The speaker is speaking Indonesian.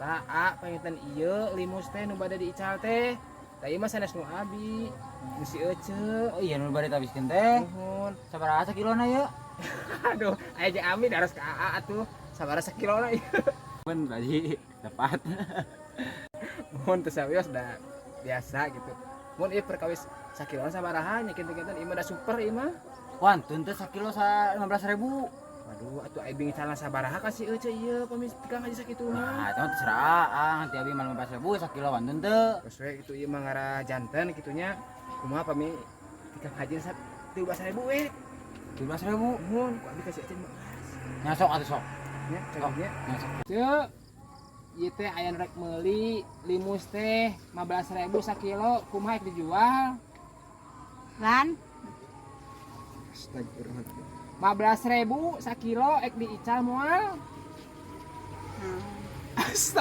A pengen ieu limus teh nu bade diical teh. Da ieu mah sanes nu abi. Nu si Ece. Oh iya nu bari tabiskeun teh. Nuhun. Sabaraha sakilona ye? Aduh, aya jeung Ami daros ka AA atuh. Sabaraha sakilona ieu. Ben tadi tepat. Mun teu sawios da biasa gitu. Mun ieu perkawis sakilona sabaraha nya kitu-kitu ieu mah da super ieu mah. Wantun teh sakilo 15.000. Waduh, atuh ai bingung calana sabaraha ka si Ece ieu pamis tikang aja sakitu mah. Nah, itu mah terserah ah, nanti abi mah 15.000 sakilo wantun teh. Terus we itu ieu mah ngara janten kitunya. Kumaha pami tikang haji 13.000 we. 17.000. Nuhun, ku abi ka si Ece mah. Nyasok atuh sok. Nya, Sok, cengnya. nyasok. Ceu. Ieu teh aya nu rek meuli limus teh 15.000 sakilo, kumaha rek dijual? Lan, Astagfirullah. 15.000 sakilo ek diical moal. nah.